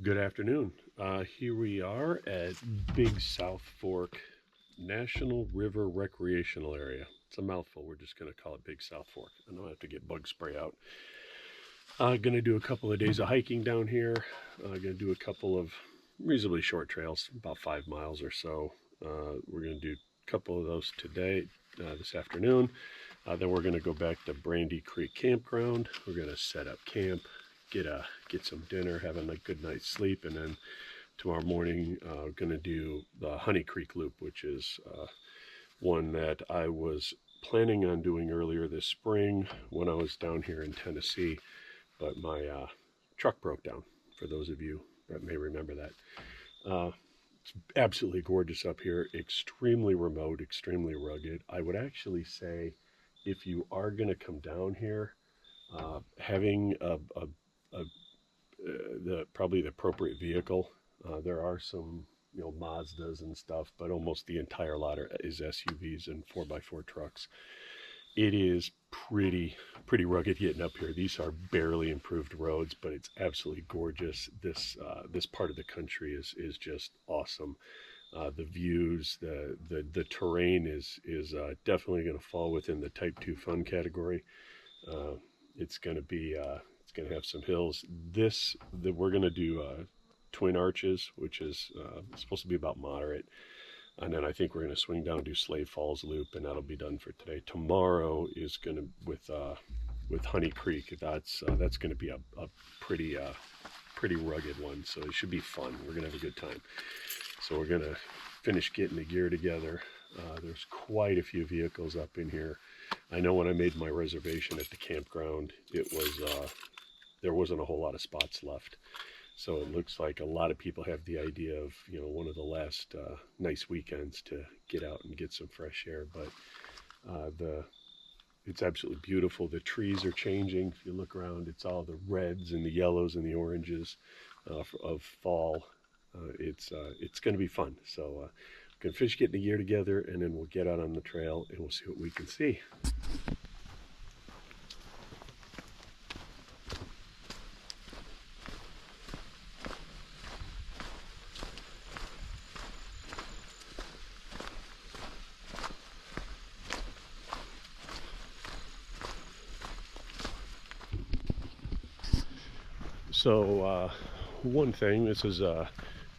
Good afternoon. Here we are at Big South Fork National River Recreational Area. It's a mouthful. We're just going to call it Big South Fork. I don't have to get bug spray out. Going to do a couple of days of hiking down here. Going to do a couple of reasonably short trails, about 5 miles or so. We're going to do a couple of those today, this afternoon. Then we're going to go back to Brandy Creek Campground. We're going to set up camp, get some dinner, have a good night's sleep, and then tomorrow morning going to do the Honey Creek Loop, which is one that I was planning on doing earlier this spring when I was down here in Tennessee, but my truck broke down, for those of you that may remember that. It's absolutely gorgeous up here, extremely remote, extremely rugged. I would actually say if you are going to come down here, having probably the appropriate vehicle. There are some Mazdas and stuff, but almost the entire lot is SUVs and 4x4 trucks. It is pretty rugged getting up here. These are barely improved roads, but it's absolutely gorgeous. This part of the country is just awesome. The views, the terrain is definitely going to fall within the Type 2 fun category. It's going to have some hills. We're going to do Twin Arches, which is supposed to be about moderate. And then I think we're going to swing down and do Slave Falls Loop, and that'll be done for today. Tomorrow is going to with Honey Creek. That's going to be a pretty rugged one, so it should be fun. We're going to have a good time. So we're going to finish getting the gear together. There's quite a few vehicles up in here. I know when I made my reservation at the campground, it was there wasn't a whole lot of spots left. So it looks like a lot of people have the idea of, one of the last nice weekends to get out and get some fresh air. But it's absolutely beautiful. The trees are changing. If you look around, it's all the reds and the yellows and the oranges of fall. It's going to be fun. So we're going to finish getting the gear together, and then we'll get out on the trail and we'll see what we can see. So one thing, this is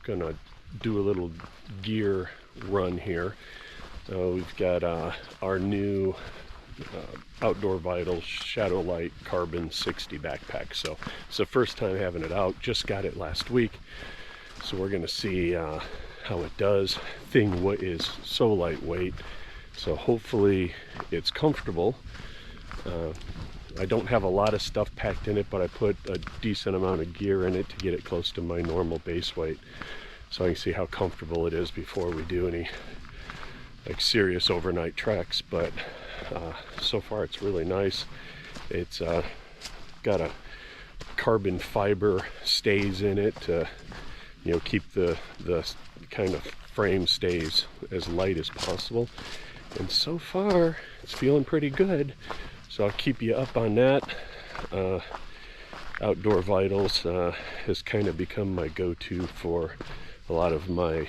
gonna do a little gear run here. We've got our new Outdoor Vital Shadow Light Carbon 60 backpack. So it's the first time having it out. Just got it last week, so we're gonna see how it does. Thing is so lightweight, so hopefully it's comfortable. I don't have a lot of stuff packed in it, but I put a decent amount of gear in it to get it close to my normal base weight, so I can see how comfortable it is before we do any serious overnight treks. But so far it's really nice. It's got a carbon fiber stays in it to keep the kind of frame stays as light as possible, and so far it's feeling pretty good. So I'll keep you up on that. Outdoor Vitals has kind of become my go-to for a lot of my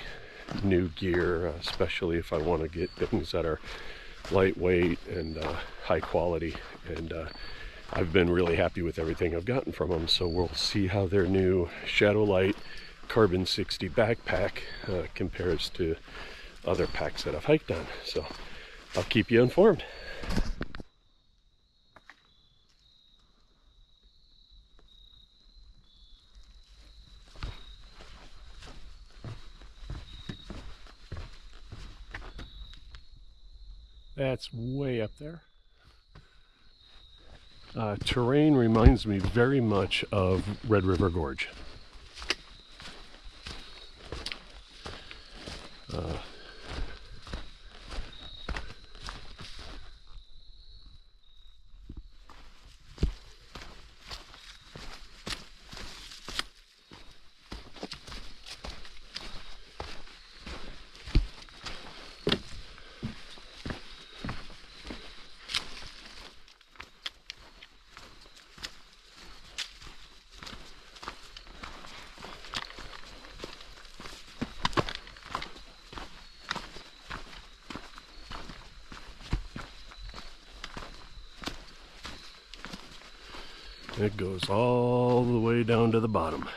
new gear, especially if I want to get things that are lightweight and high quality. And I've been really happy with everything I've gotten from them. So we'll see how their new Shadow Light Carbon 60 backpack compares to other packs that I've hiked on. So I'll keep you informed. That's way up there. Terrain reminds me very much of Red River Gorge. It goes all the way down to the bottom.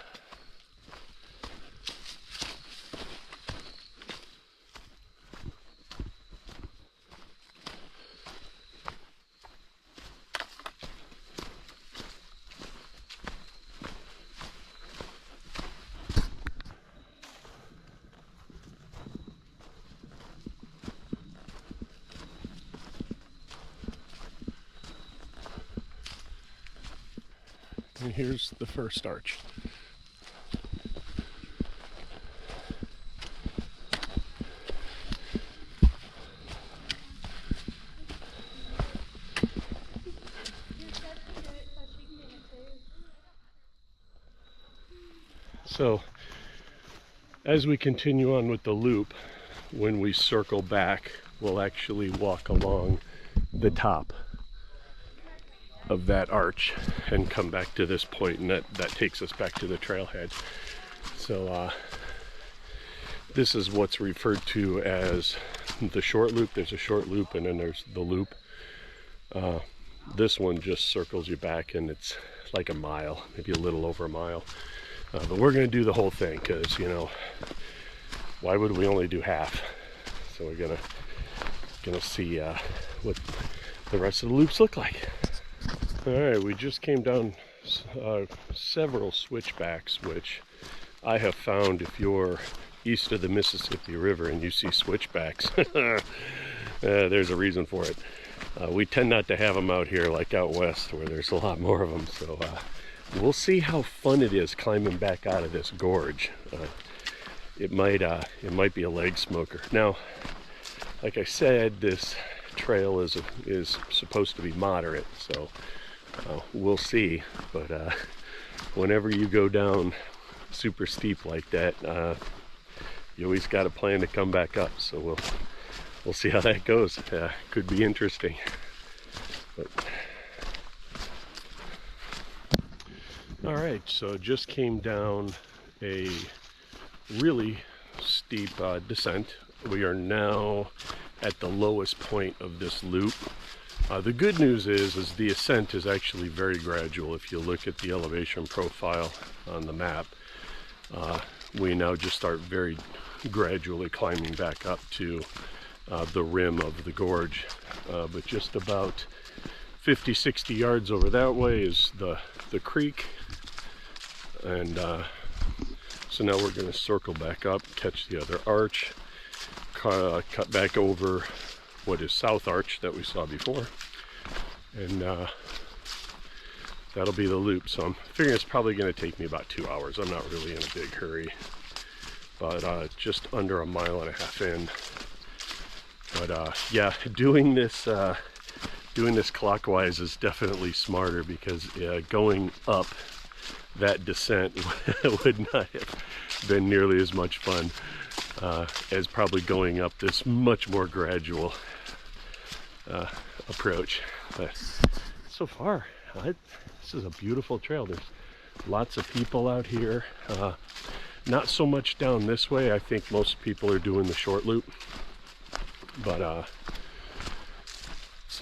And here's the first arch. So, as we continue on with the loop, when we circle back, we'll actually walk along the top of that arch and come back to this point, and that takes us back to the trailhead. So this is what's referred to as the short loop. There's a short loop and then there's the loop. This one just circles you back, and it's like a mile, maybe a little over a mile. But we're going to do the whole thing because, you know, why would we only do half? So we're gonna see what the rest of the loops look like. All right, we just came down several switchbacks, which I have found if you're east of the Mississippi River and you see switchbacks, there's a reason for it. We tend not to have them out here like out west where there's a lot more of them. So we'll see how fun it is climbing back out of this gorge. It might be a leg smoker. Now, like I said, this trail is supposed to be moderate, so we'll see. But whenever you go down super steep like that, you always got a plan to come back up. So we'll see how that goes. Could be interesting. But all right, so just came down a really steep descent. We are now at the lowest point of this loop. The good news is the ascent is actually very gradual. If you look at the elevation profile on the map, we now just start very gradually climbing back up to the rim of the gorge. But just about 50-60 yards over that way is the creek, and so now we're going to circle back up, catch the other arch, cut back over what is South Arch that we saw before, and that'll be the loop. So I'm figuring it's probably going to take me about 2 hours. I'm not really in a big hurry, but just under a mile and a half in. But yeah, doing this clockwise is definitely smarter, because going up that descent would not have been nearly as much fun as probably going up this much more gradual approach. But so far, this is a beautiful trail. There's lots of people out here. Not so much down this way. I think most people are doing the short loop, but it's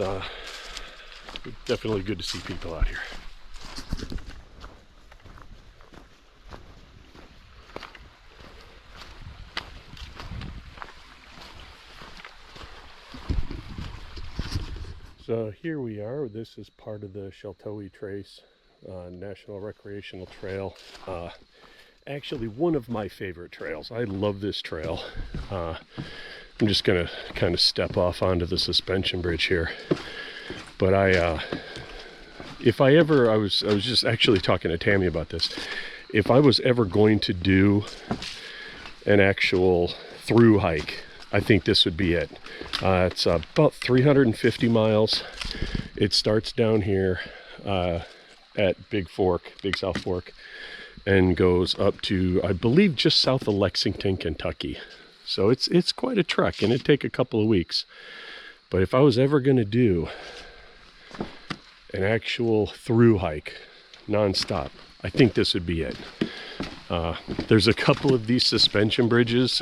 definitely good to see people out here. So here we are. This is part of the Sheltowee Trace National Recreational Trail. Actually, one of my favorite trails. I love this trail. I'm just gonna kind of step off onto the suspension bridge here. But I was just actually talking to Tammy about this. If I was ever going to do an actual through hike, I think this would be it. It's about 350 miles. It starts down here at Big South Fork, and goes up to, I believe, just south of Lexington, Kentucky. So it's quite a trek, and it'd take a couple of weeks. But if I was ever going to do an actual through hike, nonstop, I think this would be it. There's a couple of these suspension bridges.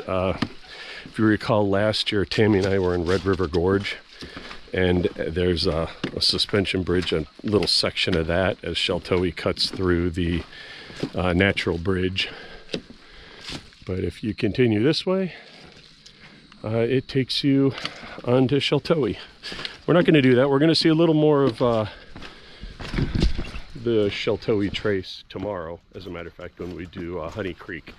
If you recall, last year Tammy and I were in Red River Gorge, and there's a suspension bridge, a little section of that as Sheltowee cuts through the natural bridge. But if you continue this way, it takes you onto Sheltowee. We're not going to do that. We're going to see a little more of the Sheltowee Trace tomorrow, as a matter of fact, when we do Honey Creek,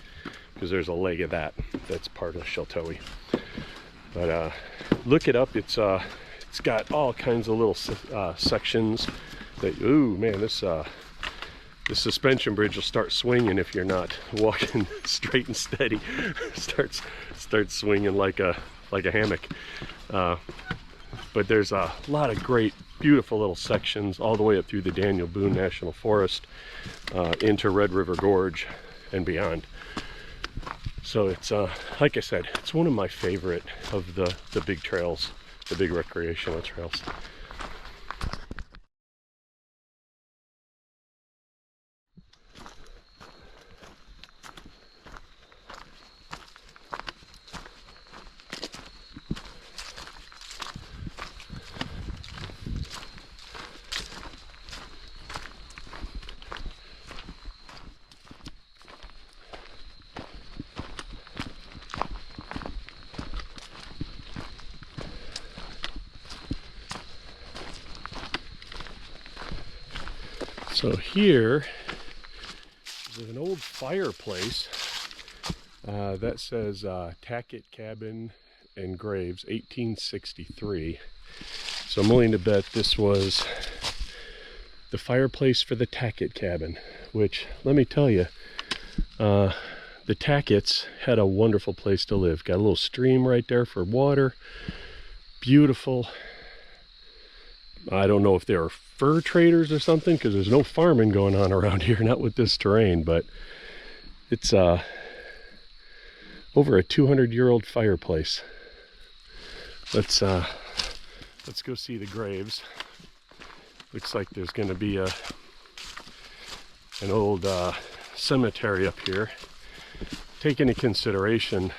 because there's a leg of that's part of Sheltowee. But look it up. It's got all kinds of little sections that, ooh man, this suspension bridge will start swinging if you're not walking straight and steady. starts swinging like a hammock. But there's a lot of great, beautiful little sections all the way up through the Daniel Boone National Forest into Red River Gorge and beyond. So it's like I said, it's one of my favorite of the big trails, the big recreational trails. So here is an old fireplace that says Tackett Cabin and Graves, 1863. So I'm willing to bet this was the fireplace for the Tackett Cabin, which, let me tell you, the Tacketts had a wonderful place to live. Got a little stream right there for water. Beautiful. I don't know if they were fur traders or something, because there's no farming going on around here, not with this terrain, but it's over a 200-year-old fireplace. Let's go see the graves. Looks like there's going to be an old cemetery up here. Take into consideration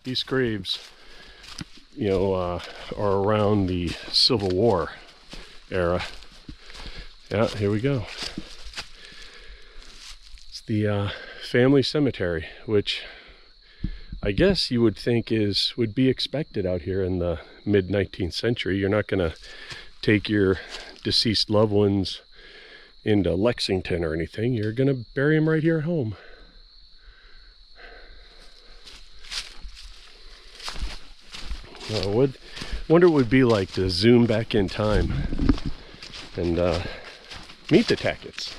these graves, you know, are around the Civil War era. Yeah, here we go. It's the family cemetery, which I guess you would think would be expected out here in the mid-19th century. You're not going to take your deceased loved ones into Lexington or anything. You're going to bury them right here at home. Wonder what it would be like to zoom back in time and meet the Tacketts,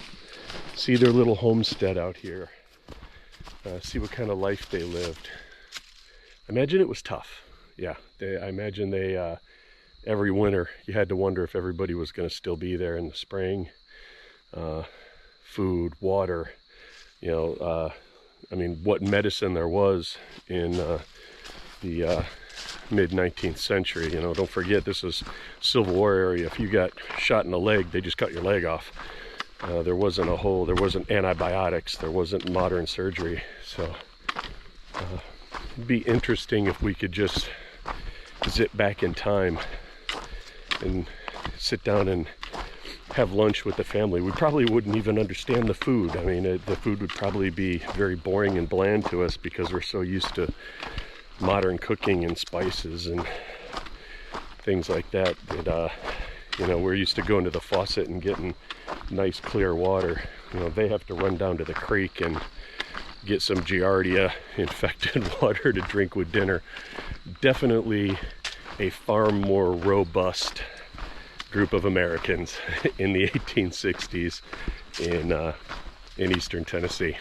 see their little homestead out here, see what kind of life they lived. I imagine it was tough. Yeah, I imagine they every winter you had to wonder if everybody was going to still be there in the spring. Food, water, you know, I mean, what medicine there was in the mid-19th century. You know, don't forget, this is Civil War area. If you got shot in the leg, they just cut your leg off. There wasn't antibiotics, there wasn't modern surgery. So it'd be interesting if we could just zip back in time and sit down and have lunch with the family. We probably wouldn't even understand the food. I mean, the food would probably be very boring and bland to us because we're so used to modern cooking and spices and things like that. You know, we're used to going to the faucet and getting nice clear water. You know, they have to run down to the creek and get some Giardia infected water to drink with dinner. Definitely a far more robust group of Americans in the 1860s in eastern Tennessee.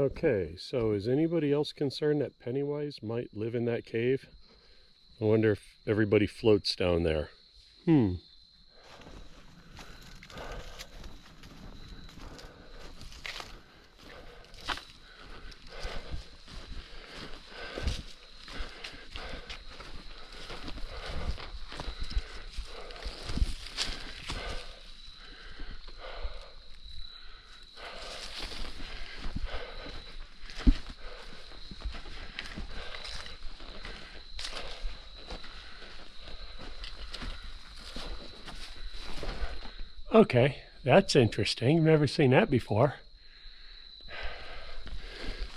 Okay, so is anybody else concerned that Pennywise might live in that cave? I wonder if everybody floats down there. Okay, that's interesting. Never seen that before.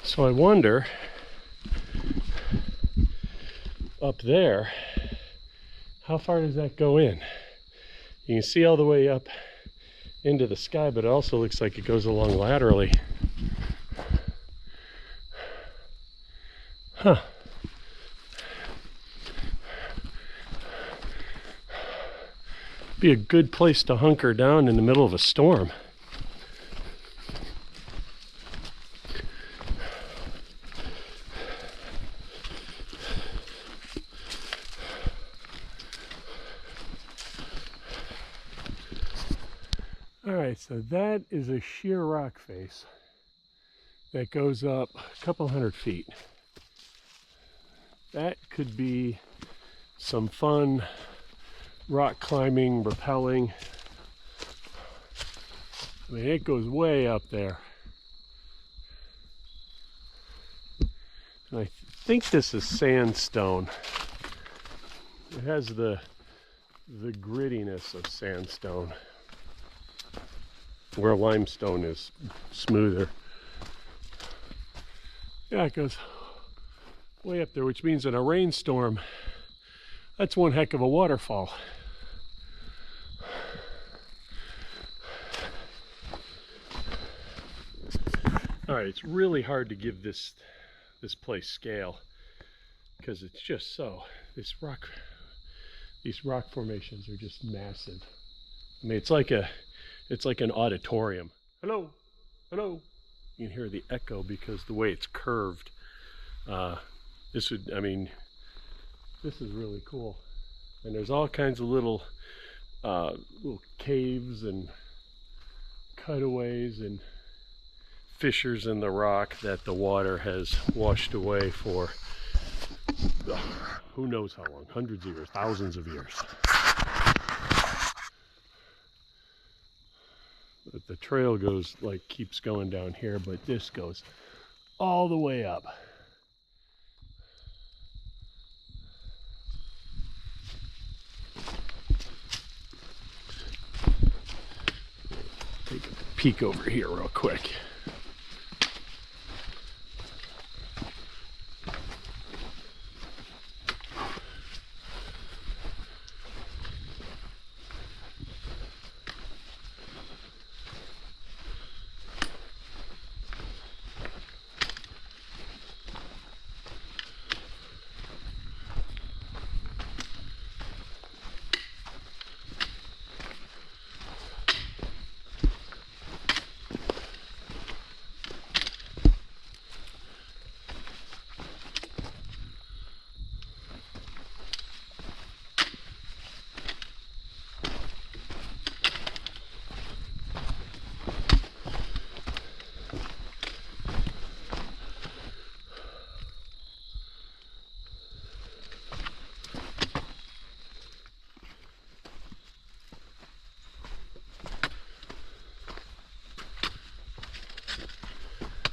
So I wonder, up there, how far does that go in? You can see all the way up into the sky, but it also looks like it goes along laterally. Huh. Be a good place to hunker down in the middle of a storm. All right, so that is a sheer rock face that goes up a couple hundred feet. That could be some fun rock climbing, rappelling. I mean, it goes way up there. And I think this is sandstone. It has the grittiness of sandstone, where limestone is smoother. Yeah, it goes way up there, which means in a rainstorm, that's one heck of a waterfall. All right, it's really hard to give this place scale because it's just so, these rock formations are just massive. I mean, it's like an auditorium. Hello, hello. You can hear the echo because the way it's curved. This is really cool. And there's all kinds of little caves and cutaways and fissures in the rock that the water has washed away for who knows how long, hundreds of years, thousands of years. But the trail goes, keeps going down here, but this goes all the way up. Take a peek over here real quick.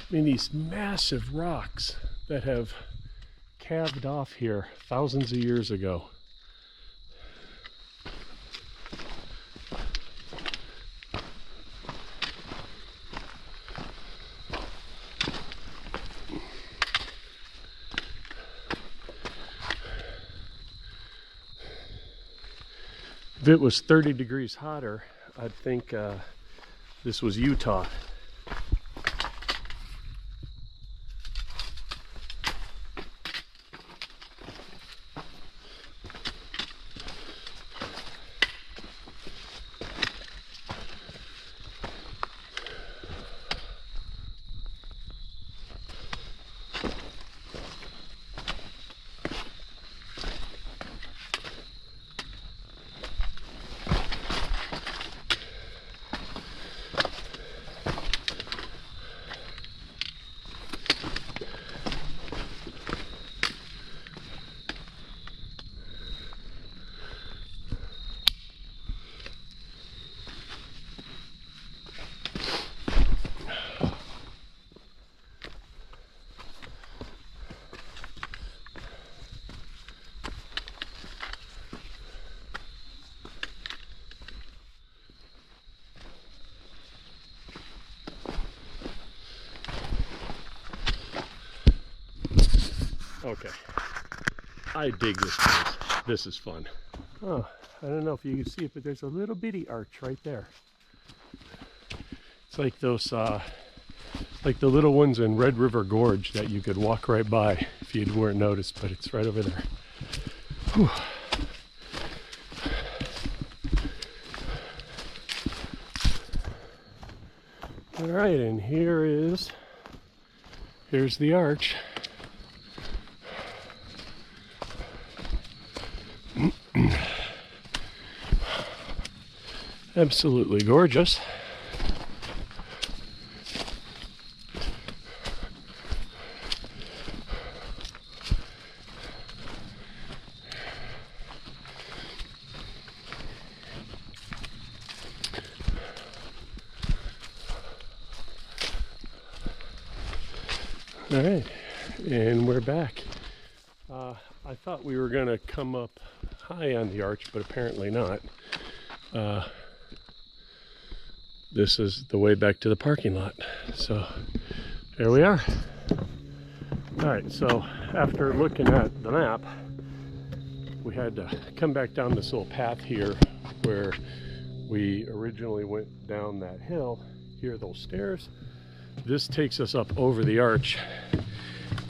I mean, these massive rocks that have calved off here thousands of years ago. If it was 30 degrees hotter, I'd think this was Utah. Okay. I dig this place. This is fun. Oh, I don't know if you can see it, but there's a little bitty arch right there. It's like those, like the little ones in Red River Gorge that you could walk right by if you weren't noticed, but it's right over there. Whew. All right, and here's the arch. Absolutely gorgeous. All right, and we're back. I thought we were going to come up high on the arch, but apparently not. This is the way back to the parking lot. So there we are. All right, so after looking at the map, we had to come back down this little path here where we originally went down that hill. Here are those stairs. This takes us up over the arch,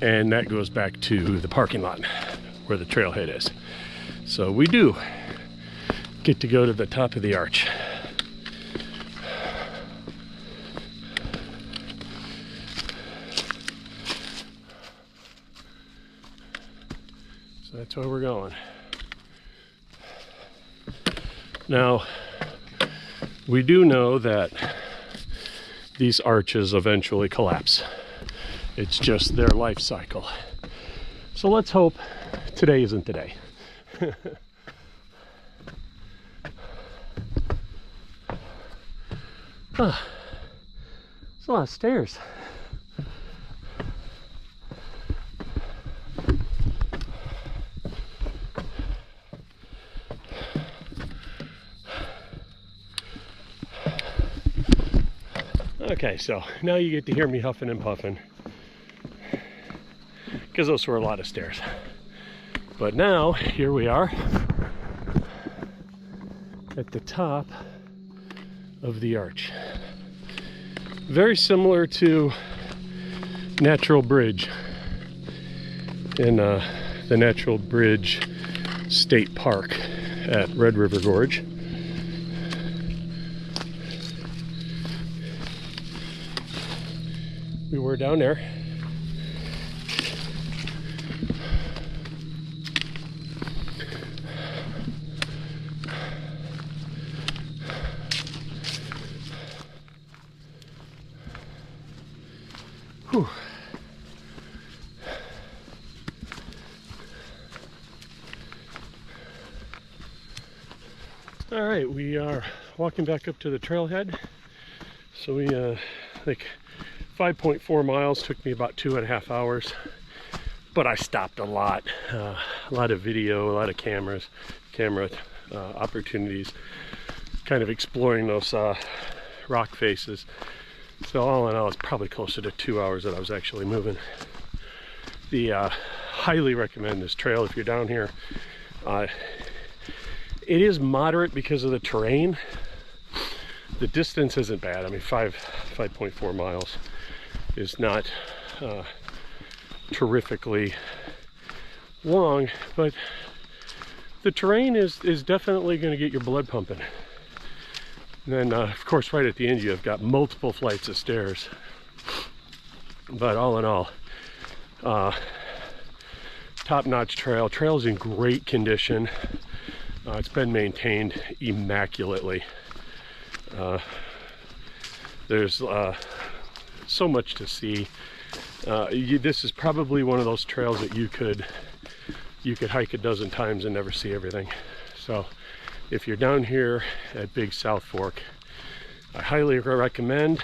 and that goes back to the parking lot where the trailhead is. So we do get to go to the top of the arch. So that's where we're going. Now, we do know that these arches eventually collapse. It's just their life cycle. So let's hope today isn't the day. There's a lot of stairs. Okay, so now you get to hear me huffing and puffing, because those were a lot of stairs. But now, here we are at the top of the arch. Very similar to Natural Bridge in the Natural Bridge State Park at Red River Gorge. We were down there. Whew. All right, we are walking back up to the trailhead. So we like 5.4 miles, took me about 2.5 hours, but I stopped a lot of video, a lot of camera opportunities, kind of exploring those rock faces. So all in all, it's probably closer to 2 hours that I was actually moving. Highly recommend this trail if you're down here. It is moderate because of the terrain. The distance isn't bad. I mean, 5.4 miles is not terrifically long, but the terrain is definitely going to get your blood pumping. And then, of course, right at the end, you've got multiple flights of stairs. But all in all, top-notch trail. Trail's in great condition. It's been maintained immaculately. There's so much to see. This is probably one of those trails that you could hike a dozen times and never see everything. So if you're down here at Big South Fork, I highly recommend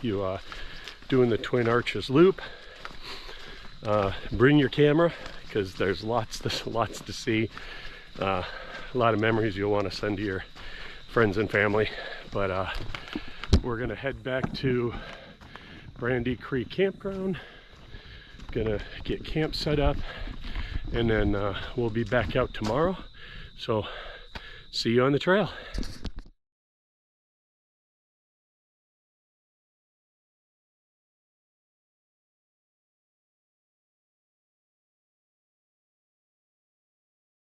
you doing the Twin Arches loop. Bring your camera, because there's lots to see. A lot of memories you'll want to send to your friends and family. But we're gonna head back to Brandy Creek Campground, Gonna get camp set up, and then we'll be back out tomorrow. So see you on the trail.